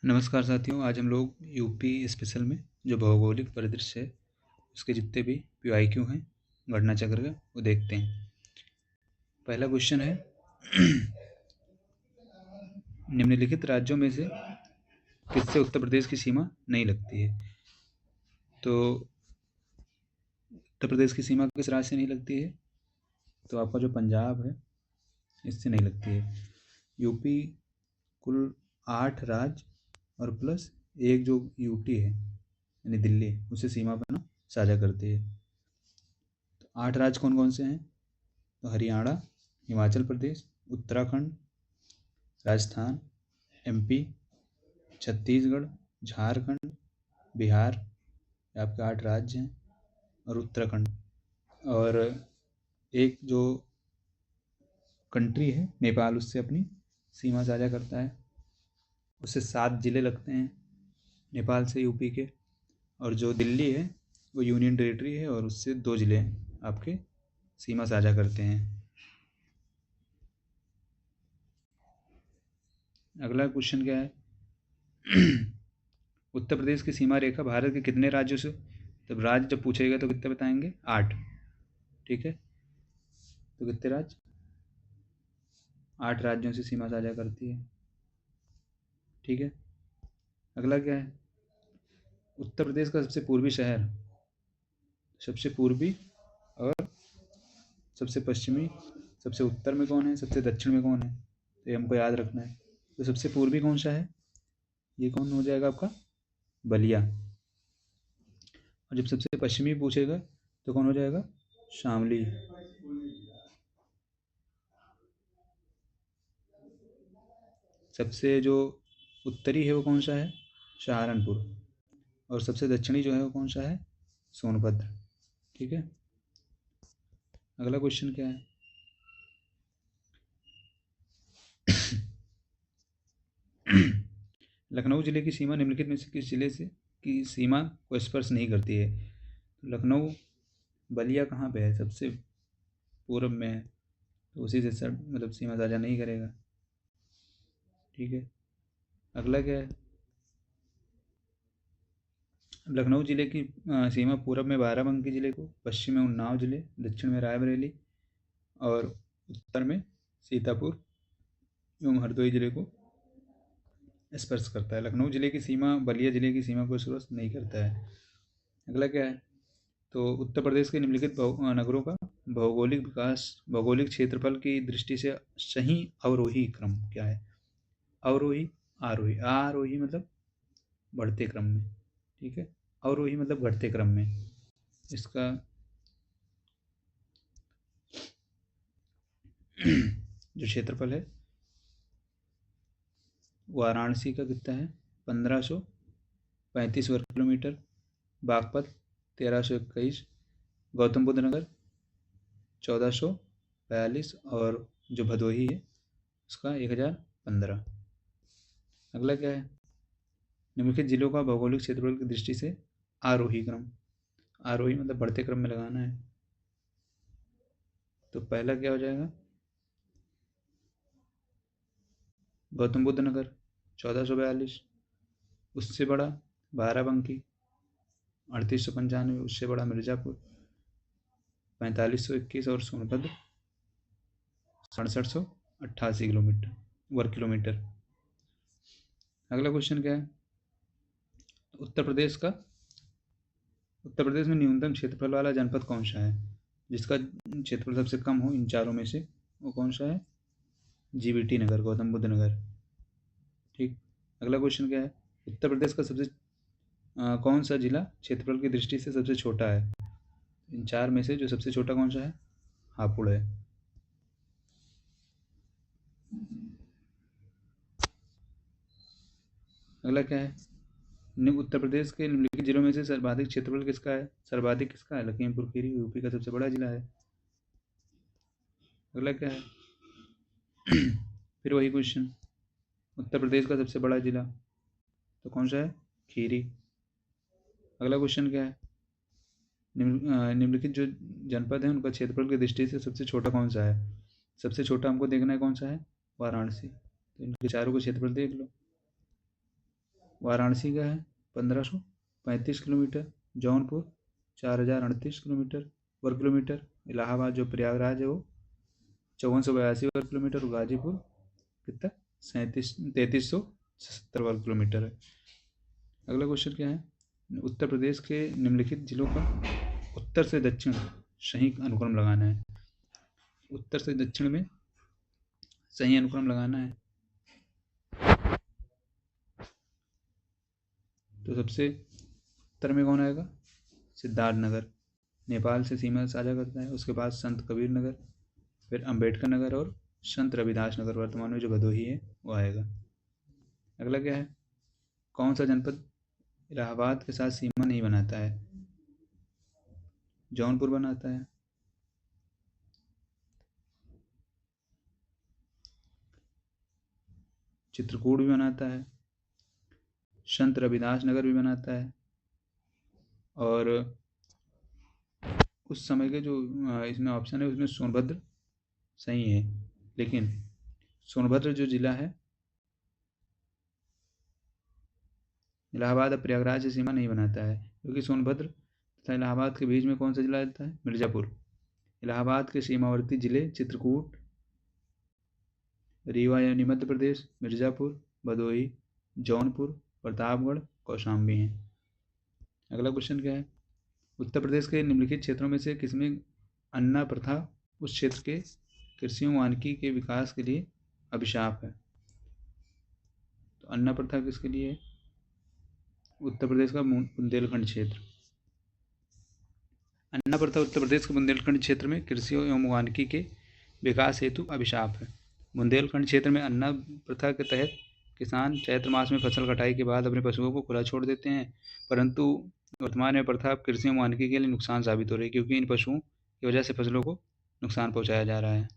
नमस्कार साथियों, आज हम लोग यूपी स्पेशल में जो भौगोलिक परिदृश्य है उसके जितने भी पीआईक्यू हैं गणना चक्र का वो देखते हैं। पहला क्वेश्चन है निम्नलिखित राज्यों में से किससे उत्तर प्रदेश की सीमा नहीं लगती है। तो उत्तर प्रदेश की सीमा किस राज्य से नहीं लगती है? तो आपका जो पंजाब है इससे नहीं लगती है। यूपी कुल 8 राज्य और प्लस एक जो यूटी है यानी दिल्ली उससे सीमा अपना साझा करती है। तो 8 राज्य कौन कौन से हैं? तो हरियाणा, हिमाचल प्रदेश, उत्तराखंड, राजस्थान, एमपी, छत्तीसगढ़, झारखंड, बिहार, ये आपके 8 राज्य हैं, और उत्तराखंड। और एक जो कंट्री है नेपाल उससे अपनी सीमा साझा करता है, उससे 7 जिले लगते हैं नेपाल से यूपी के। और जो दिल्ली है वो यूनियन टेरिटरी है और उससे 2 जिले आपके सीमा साझा करते हैं। अगला क्वेश्चन क्या है? उत्तर प्रदेश की सीमा रेखा भारत के कितने राज्यों से, तब राज्य जब पूछेगा तो कितने बताएंगे? 8। ठीक है, तो कितने राज्य? 8 राज्यों से सीमा साझा करती है। ठीक है, अगला क्या है? उत्तर प्रदेश का सबसे पूर्वी शहर, सबसे पूर्वी और सबसे पश्चिमी, सबसे उत्तर में कौन है, सबसे दक्षिण में कौन है? तो ये हमको याद रखना है। तो सबसे पूर्वी कौन सा है? ये कौन हो जाएगा आपका? बलिया। और जब सबसे पश्चिमी पूछेगा तो कौन हो जाएगा? शामली। सबसे जो उत्तरी है वो कौन सा है? सहारनपुर। और सबसे दक्षिणी जो है वो कौन सा है? सोनभद्र। ठीक है, अगला क्वेश्चन क्या है? लखनऊ जिले की सीमा निम्नलिखित में से किस जिले से की सीमा को स्पर्श नहीं करती है? तो लखनऊ, बलिया कहाँ पे है? सबसे पूर्व में है, तो उसी से सब मतलब सीमा साझा नहीं करेगा। ठीक है, अगला क्या है? लखनऊ जिले की सीमा पूर्व में बाराबंकी जिले को, पश्चिम में उन्नाव जिले, दक्षिण में रायबरेली और उत्तर में सीतापुर एवं हरदोई जिले को स्पर्श करता है। लखनऊ जिले की सीमा बलिया जिले की सीमा को स्पर्श नहीं करता है। अगला क्या है? तो उत्तर प्रदेश के निम्नलिखित नगरों का भौगोलिक विकास, भौगोलिक क्षेत्रफल की दृष्टि से सही अवरोही क्रम क्या है? अवरोही, आरोही। आरोही मतलब बढ़ते क्रम में, ठीक है, अवरोही मतलब घटते क्रम में। इसका जो क्षेत्रफल है वाराणसी का कितना है? 1535 वर्ग किलोमीटर, बागपत 1321, गौतम बुद्ध नगर 1442 और जो भदोही है उसका 1015। अगला क्या है? निम्नलिखित जिलों का भौगोलिक क्षेत्रफल की दृष्टि से आरोही क्रम। आरोही मतलब बढ़ते क्रम में लगाना है। तो पहला क्या हो जाएगा? गौतम बुद्ध नगर 1442, उससे बड़ा बाराबंकी 3895, उससे बड़ा मिर्ज़ापुर 4521 और सोनभद्र 6788 किलोमीटर वर्ग किलोमीटर। अगला क्वेश्चन क्या है? उत्तर प्रदेश का उत्तर प्रदेश में न्यूनतम क्षेत्रफल वाला जनपद कौन सा है? जिसका क्षेत्रफल सबसे कम हो इन चारों में से, वो कौन सा है? जीबीटी नगर, गौतम बुद्ध नगर। ठीक, अगला क्वेश्चन क्या है? उत्तर प्रदेश का सबसे कौन सा जिला क्षेत्रफल की दृष्टि से सबसे छोटा है? इन 4 में से जो सबसे छोटा कौन सा है? हापुड़ है। अगला क्या है? उत्तर प्रदेश के निम्नलिखित जिलों में से सर्वाधिक क्षेत्रफल किसका है? सर्वाधिक किसका है? लखीमपुर खीरी यूपी का सबसे बड़ा जिला है। अगला क्या है? फिर वही क्वेश्चन, उत्तर प्रदेश का सबसे बड़ा जिला तो कौन सा है? खीरी। अगला क्वेश्चन क्या है? निम्नलिखित जो जनपद है उनका क्षेत्रफल की दृष्टि से सबसे छोटा कौन सा है? सबसे छोटा हमको देखना है कौन सा है? वाराणसी। तो इनके चारों का क्षेत्रफल देख लो। वाराणसी का है 1535 किलोमीटर, जौनपुर 4038 किलोमीटर वर्ग किलोमीटर, इलाहाबाद जो प्रयागराज है वो 5482 वर्ग किलोमीटर, और गाजीपुर कितना 3370 वर्ग किलोमीटर है। अगला क्वेश्चन क्या है, उत्तर प्रदेश के निम्नलिखित जिलों का उत्तर से दक्षिण सही अनुक्रम लगाना है। उत्तर से दक्षिण में सही अनुक्रम लगाना है। तो सबसे उत्तर में कौन आएगा, सिद्धार्थनगर, नेपाल से सीमा साझा करता है। उसके बाद संत कबीर नगर, फिर अंबेडकर नगर और संत रविदास नगर, वर्तमान में जो भदोही है वो आएगा। अगला क्या है, कौन सा जनपद इलाहाबाद के साथ सीमा नहीं बनाता है। जौनपुर बनाता है। चित्रकूट भी बनाता है, संत रविदास नगर भी बनाता है, और उस समय के जो इसमें ऑप्शन है उसमें सोनभद्र सही है, लेकिन सोनभद्र जो जिला है इलाहाबाद और प्रयागराज से सीमा नहीं बनाता है, क्योंकि सोनभद्र तथा इलाहाबाद के बीच में कौन सा जिला आता है, मिर्ज़ापुर। इलाहाबाद के सीमावर्ती जिले चित्रकूट, रीवा यानी मध्य प्रदेश, मिर्ज़ापुर, भदोही, जौनपुर, प्रतापगढ़, कौशाम्बी हैं। अगला क्वेश्चन क्या है, उत्तर प्रदेश के निम्नलिखित क्षेत्रों में से किसमें अन्ना प्रथा उस क्षेत्र के कृषि एवं वानिकी के विकास के लिए अभिशाप है। तो अन्ना प्रथा किसके लिए है, उत्तर प्रदेश का बुंदेलखंड क्षेत्र। अन्ना प्रथा उत्तर प्रदेश के बुंदेलखंड क्षेत्र में कृषि एवं वानिकी के विकास हेतु अभिशाप है। बुंदेलखंड क्षेत्र में अन्ना प्रथा के तहत किसान चैत्र मास में फसल कटाई के बाद अपने पशुओं को खुला छोड़ देते हैं, परंतु वर्तमान में प्रथा कृषि एवं वानिकी के लिए नुकसान साबित हो रही है, क्योंकि इन पशुओं की वजह से फसलों को नुकसान पहुंचाया जा रहा है।